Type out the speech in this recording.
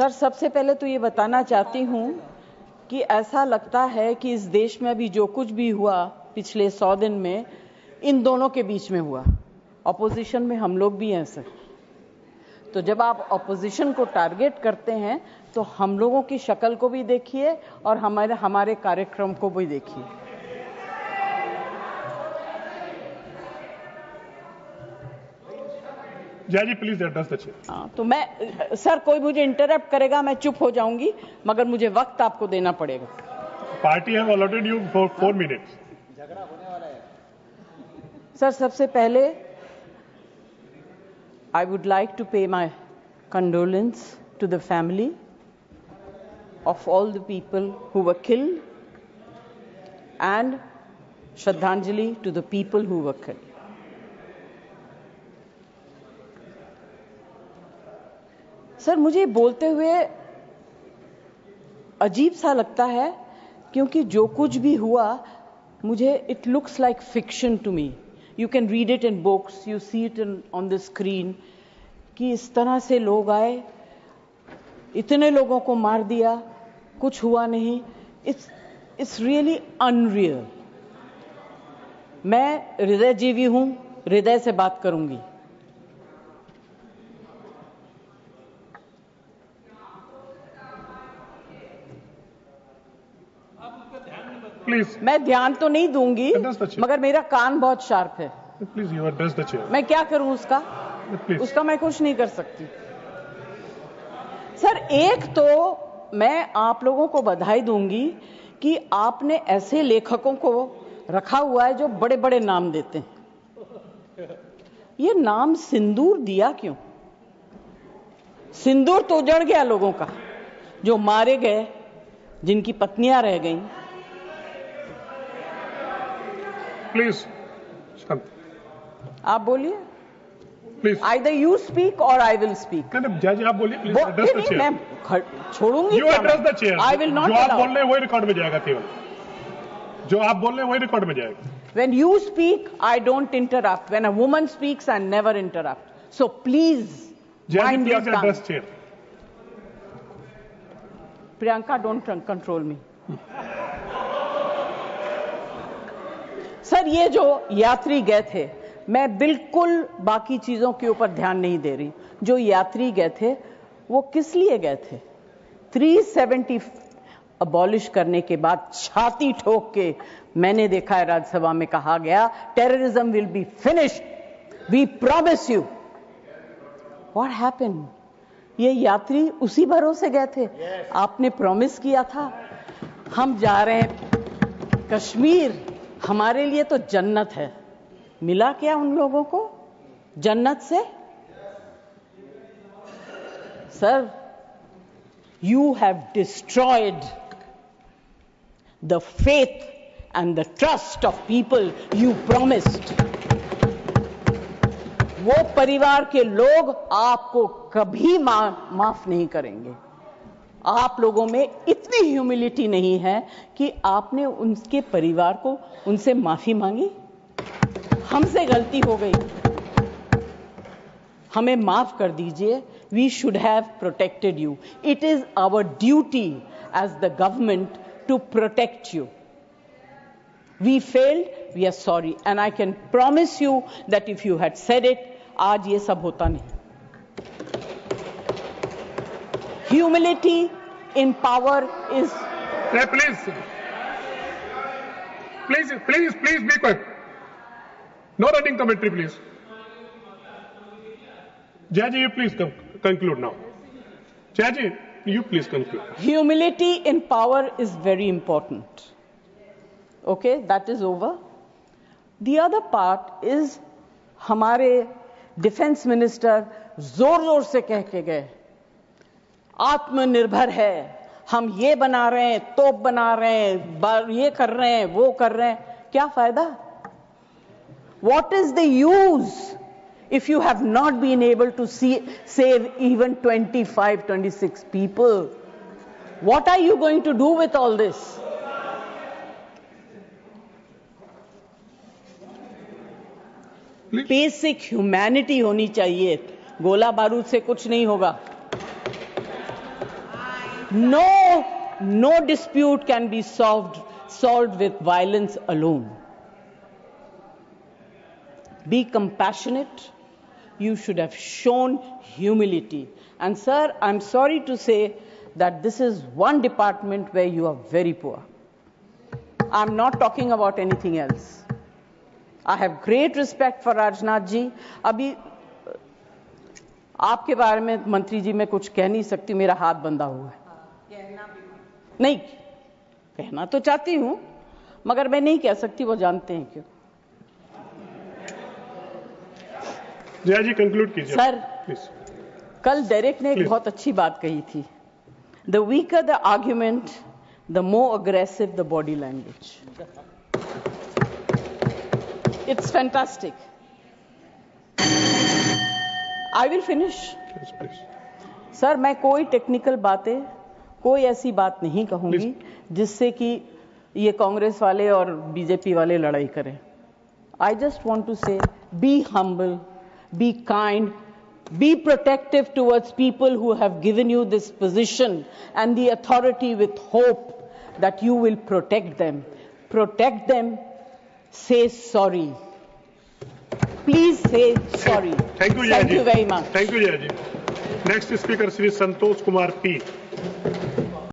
Sir, सबसे पहले तो ये बताना चाहती हूँ कि ऐसा लगता है कि इस देश में अभी जो कुछ भी हुआ पिछले 100 दिन में इन दोनों के बीच में हुआ। ऑपोजिशन में हम लोग भी हैं सर। तो जब आप ऑपोजिशन को टारगेट करते हैं तो हम लोगों की शक्ल को भी देखिए और हमारे कार्यक्रम को भी देखिए। जय जी, प्लीज एड्रेस द चेयर। तो मैं सर, कोई मुझे इंटरप्ट करेगा मैं चुप हो जाऊंगी, मगर मुझे वक्त आपको देना पड़ेगा। Party have allotted you for 4 minutes. झगड़ा होने वाला है सर, सबसे पहले I would like to pay my condolence to the family of all the people who were killed and Shraddhanjali to the people who were killed. Sir, मुझे बोलते हुए अजीब सा लगता है क्योंकि जो कुछ भी हुआ मुझे it looks like fiction to me. You can read it in books, you see it on the screen कि इस तरह से लोग आए, इतने लोगों को मार दिया, कुछ हुआ नहीं। It's really unreal. मैं हृदयजीवी हूं, हृदय से बात करूंगी। प्लीज, मैं ध्यान तो नहीं दूंगी मगर मेरा कान बहुत शार्प है। Please you address the chair. मैं क्या करूं उसका? प्लीज। उसका मैं कुछ नहीं कर सकती। सर, एक तो मैं आप लोगों को बधाई दूंगी कि आपने ऐसे लेखकों को रखा हुआ है जो बड़े बड़े नाम देते हैं। ये नाम सिंदूर दिया क्यों? सिंदूर तो उजड़ गया लोगों का, जो मारे गए, जिनकी पत्नियां रह गईं। प्लीज शांत। आप बोलिए। प्लीज, आइदर यू स्पीक और आई विल स्पीक। नहीं जय जी, आप बोलिए। Please address the chair. मैं छोड़ूंगी। You address the chair. I will not. जो आप बोल रहे हैं वही रिकॉर्ड में जाएगा। केवल जो आप बोल रहे हैं वही रिकॉर्ड में जाएगा। When you speak, I don't interrupt. When a woman speaks, I never interrupt. So please mind your tongue. Address chair. Priyanka, don't control me. Sir, ये जो यात्री गए थे, मैं बिल्कुल बाकी चीजों के ऊपर ध्यान नहीं दे रही। जो यात्री गए थे वो किस लिए गए थे? 370 अबॉलिश करने के बाद छाती ठोक के मैंने देखा है राज्यसभा में कहा गया, terrorism will be finished, we promise you. What happened? ये यात्री उसी भरोसे गए थे। आपने प्रॉमिस किया था हम जा रहे हैं कश्मीर, हमारे लिए तो जन्नत है। मिला क्या उन लोगों को जन्नत से? Sir, you have destroyed the faith and the trust of people you promised. वो परिवार के लोग आपको कभी माफ नहीं करेंगे। आप लोगों में इतनी ह्यूमिलिटी नहीं है कि आपने उनके परिवार को उनसे माफी मांगी। हमसे गलती हो गई, हमें माफ कर दीजिए। We should have protected you. It is our duty as the government to protect you. We failed, we are sorry. And I can promise you that if you had said it, आज ये सब होता नहीं। Humility in power is... Please be quiet. No running commentary, please. Jaji, you please conclude now. Jaji, you please conclude. Humility in power is very important. Okay, that is over. The other part is हमारे defence minister जोर जोर से कह के गए, आत्मनिर्भर है, हम ये बना रहे हैं, तोप बना रहे हैं, ये कर रहे हैं, वो कर रहे हैं। क्या फायदा? What is the use if you have not been able to save even 25, 26 people? What are you going to do with all this? Basic humanity होनी चाहिए। गोला बारूद से कुछ नहीं होगा। No dispute can be solved with violence alone. Be compassionate. You should have shown humility. And sir, I'm sorry to say that this is one department where you are very poor. I'm not talking about anything else. I have great respect for Rajnath ji. अभी आपके बारे में मंत्री जी मैं कुछ कह नहीं सकती, मेरा हाथ बंधा हुआ है। नहीं कहना तो चाहती हूं, मगर मैं नहीं कह सकती, वो जानते हैं क्यों। जया जी कंक्लूड कीजिए सर, प्लीज। कल डेरेक ने एक बहुत अच्छी बात कही थी, the weaker the argument the more aggressive the body language. It's fantastic. I will finish. Sir, मैं कोई टेक्निकल बातें, कोई ऐसी बात नहीं कहूंगी जिससे कि ये कांग्रेस वाले और बीजेपी वाले लड़ाई करें। आई जस्ट वॉन्ट टू से be humble, be kind, be protective towards people who have given you this position and the authority, with hope that you will protect them. Protect them. Say sorry. Please say sorry. Thank you, Jaya ji. Thank you very much. Thank you, Jaya ji. Next speaker, Shri Santosh Kumar P.